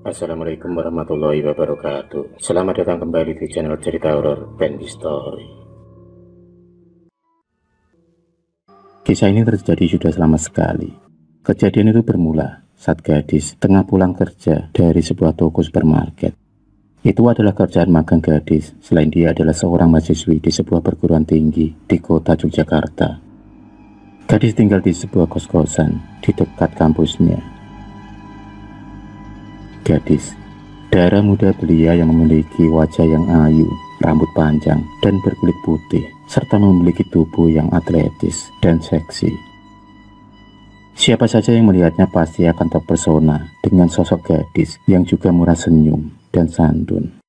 Assalamualaikum warahmatullahi wabarakatuh. Selamat datang kembali di channel cerita horor Bendy Story. Kisah ini terjadi sudah lama sekali. Kejadian itu bermula saat gadis tengah pulang kerja dari sebuah toko supermarket. Itu adalah kerjaan magang gadis, selain dia adalah seorang mahasiswi di sebuah perguruan tinggi di kota Yogyakarta. Gadis tinggal di sebuah kos-kosan di dekat kampusnya. Gadis, darah muda belia yang memiliki wajah yang ayu, rambut panjang dan berkulit putih, serta memiliki tubuh yang atletis dan seksi. Siapa saja yang melihatnya pasti akan terpesona dengan sosok gadis yang juga murah senyum dan santun.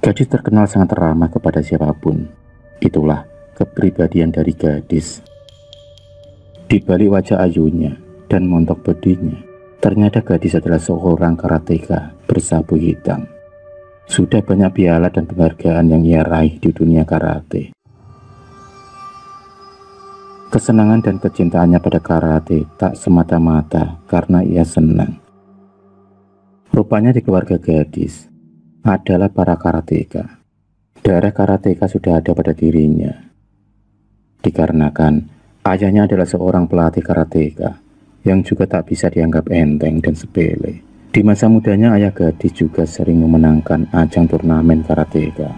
Gadis terkenal sangat ramah kepada siapapun. Itulah kepribadian dari gadis. Di balik wajah ayunya dan montok bodinya, ternyata gadis adalah seorang karateka bersabu hitam. Sudah banyak piala dan penghargaan yang ia raih di dunia karate. Kesenangan dan kecintaannya pada karate tak semata-mata karena ia senang. Rupanya di keluarga gadis adalah para karateka. Darah karateka sudah ada pada dirinya. Dikarenakan ayahnya adalah seorang pelatih karateka yang juga tak bisa dianggap enteng dan sepele. Di masa mudanya ayah gadis juga sering memenangkan ajang turnamen karateka.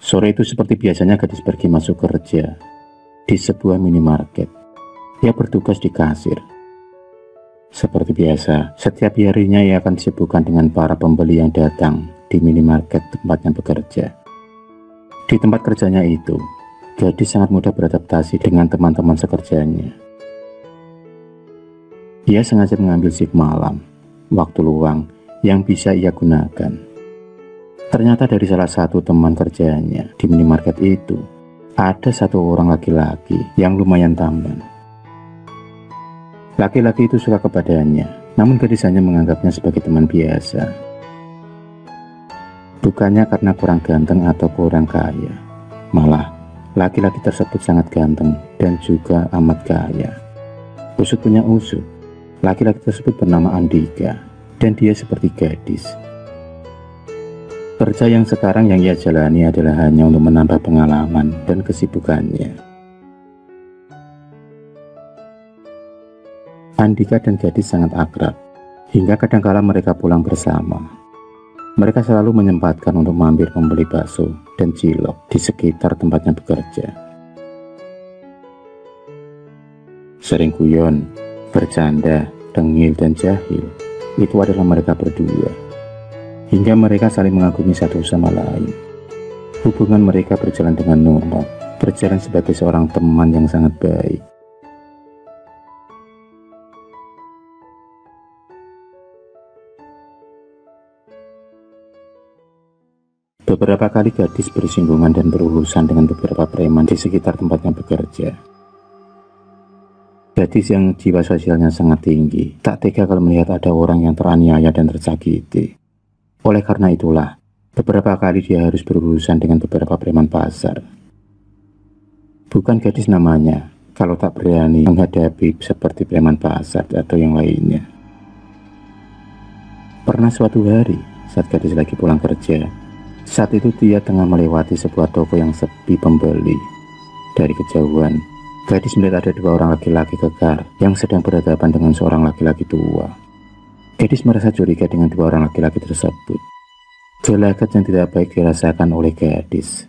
Sore itu seperti biasanya gadis pergi masuk kerja di sebuah minimarket. Ia bertugas di kasir. Seperti biasa, setiap harinya ia akan disibukkan dengan para pembeli yang datang di minimarket tempatnya bekerja. Di tempat kerjanya itu, gadis sangat mudah beradaptasi dengan teman-teman sekerjanya. Ia sengaja mengambil shift malam, waktu luang yang bisa ia gunakan. Ternyata dari salah satu teman kerjanya di minimarket itu, ada satu orang laki-laki yang lumayan tampan. Laki-laki itu suka kepadanya, namun gadis hanya menganggapnya sebagai teman biasa. Bukannya karena kurang ganteng atau kurang kaya, malah laki-laki tersebut sangat ganteng dan juga amat kaya. Usut punya usut, laki-laki tersebut bernama Andika dan dia seperti gadis. Kerja yang sekarang yang ia jalani adalah hanya untuk menambah pengalaman dan kesibukannya. Andika dan gadis sangat akrab, hingga kadangkala mereka pulang bersama. Mereka selalu menyempatkan untuk mampir membeli bakso dan cilok di sekitar tempatnya bekerja. Sering guyon, bercanda, tengil dan jahil, itu adalah mereka berdua. Hingga mereka saling mengagumi satu sama lain. Hubungan mereka berjalan dengan normal, berjalan sebagai seorang teman yang sangat baik. Beberapa kali gadis bersinggungan dan berurusan dengan beberapa preman di sekitar tempatnya bekerja. Gadis yang jiwa sosialnya sangat tinggi, tak tega kalau melihat ada orang yang teraniaya dan tersakiti. Oleh karena itulah, beberapa kali dia harus berurusan dengan beberapa preman pasar. Bukan gadis namanya, kalau tak berani menghadapi seperti preman pasar atau yang lainnya. Pernah suatu hari, saat gadis lagi pulang kerja, saat itu dia tengah melewati sebuah toko yang sepi pembeli. Dari kejauhan, gadis melihat ada dua orang laki-laki kekar yang sedang berhadapan dengan seorang laki-laki tua. Gadis merasa curiga dengan dua orang laki-laki tersebut. Gelagat yang tidak baik dirasakan oleh gadis.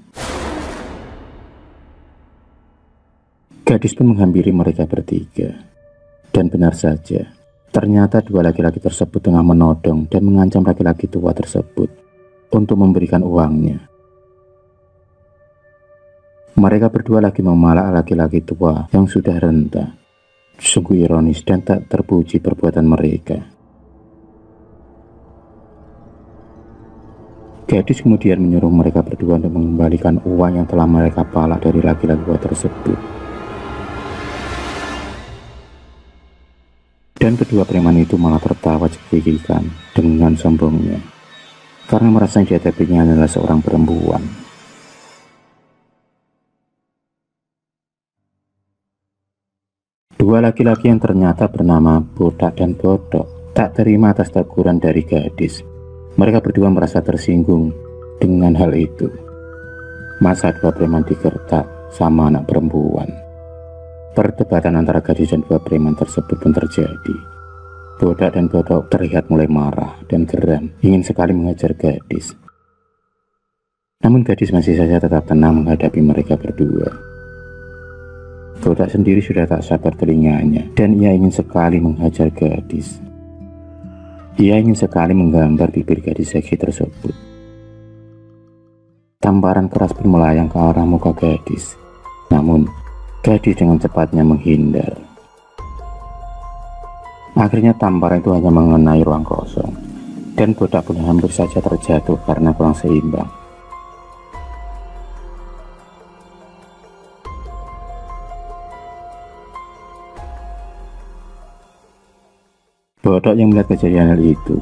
Gadis pun menghampiri mereka bertiga. Dan benar saja, ternyata dua laki-laki tersebut tengah menodong dan mengancam laki-laki tua tersebut untuk memberikan uangnya. Mereka berdua lagi memalak laki-laki tua yang sudah renta. Sungguh ironis dan tak terpuji perbuatan mereka. Gadis kemudian menyuruh mereka berdua untuk mengembalikan uang yang telah mereka palak dari laki-laki tua tersebut. Dan kedua preman itu malah tertawa cekikikan dengan sombongnya, karena merasa yang dihadapinya adalah seorang perempuan. Dua laki-laki yang ternyata bernama Botak dan Bodok tak terima atas teguran dari gadis. Mereka berdua merasa tersinggung dengan hal itu. Masa dua preman digertak sama anak perempuan. Perdebatan antara gadis dan dua preman tersebut pun terjadi. Botak dan Bodok terlihat mulai marah dan geram, ingin sekali mengejar gadis. Namun gadis masih saja tetap tenang menghadapi mereka berdua. Botak sendiri sudah tak sabar telinganya dan ia ingin sekali menghajar gadis. Ia ingin sekali menggambar bibir gadis seksi tersebut. Tamparan keras pun melayang ke arah muka gadis. Namun, gadis dengan cepatnya menghindar. Akhirnya tamparan itu hanya mengenai ruang kosong, dan Botak pun hampir saja terjatuh karena kurang seimbang. Botak yang melihat kejadian hal itu,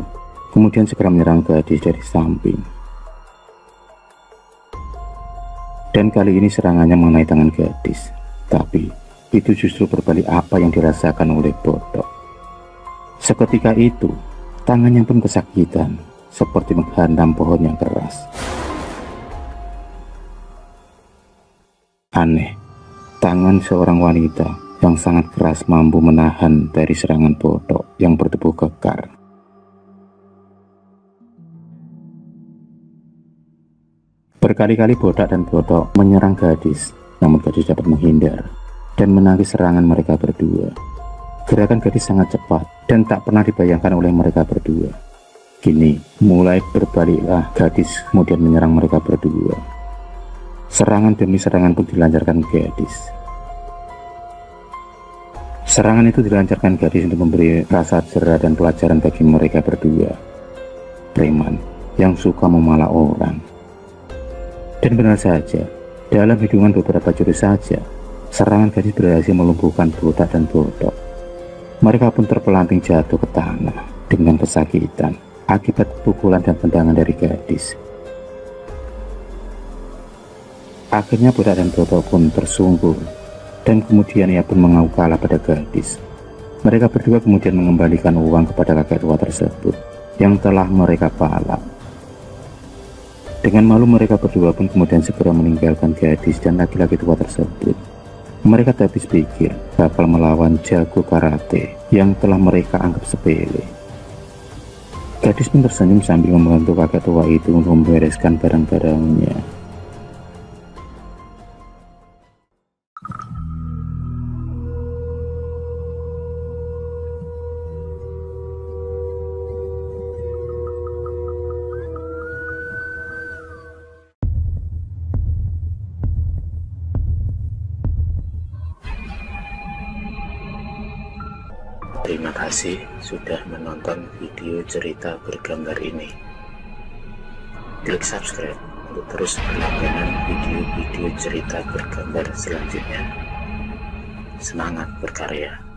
kemudian segera menyerang gadis dari samping. Dan kali ini serangannya mengenai tangan gadis. Tapi, itu justru berbalik apa yang dirasakan oleh Botak. Seketika itu, tangannya pun kesakitan, seperti menghantam pohon yang keras. Aneh, tangan seorang wanita yang sangat keras mampu menahan dari serangan Botak yang bertubuh kekar. Berkali-kali Botak dan Bodok menyerang gadis, namun gadis dapat menghindar dan menangkis serangan mereka berdua. Gerakan gadis sangat cepat dan tak pernah dibayangkan oleh mereka berdua. Kini mulai berbaliklah gadis kemudian menyerang mereka berdua. Serangan demi serangan pun dilancarkan gadis. Serangan itu dilancarkan gadis untuk memberi rasa jera dan pelajaran bagi mereka berdua. Preman yang suka memalak orang. Dan benar saja, dalam hitungan beberapa jurus saja, serangan gadis berhasil melumpuhkan Botak dan Bodok. Mereka pun terpelanting jatuh ke tanah dengan kesakitan akibat pukulan dan tendangan dari gadis. Akhirnya Botak dan Bodok pun tersungkur, dan kemudian ia pun mengaku kalah pada gadis. Mereka berdua kemudian mengembalikan uang kepada kakek tua tersebut yang telah mereka palak. Dengan malu mereka berdua pun kemudian segera meninggalkan gadis dan laki-laki tua tersebut. Mereka tak habis pikir bakal melawan jago karate yang telah mereka anggap sepele. Gadis pun tersenyum sambil membantu kakek tua itu untuk membereskan barang-barangnya. Terima kasih sudah menonton video cerita bergambar ini. Klik subscribe untuk terus berlangganan video-video cerita bergambar selanjutnya. Semangat berkarya.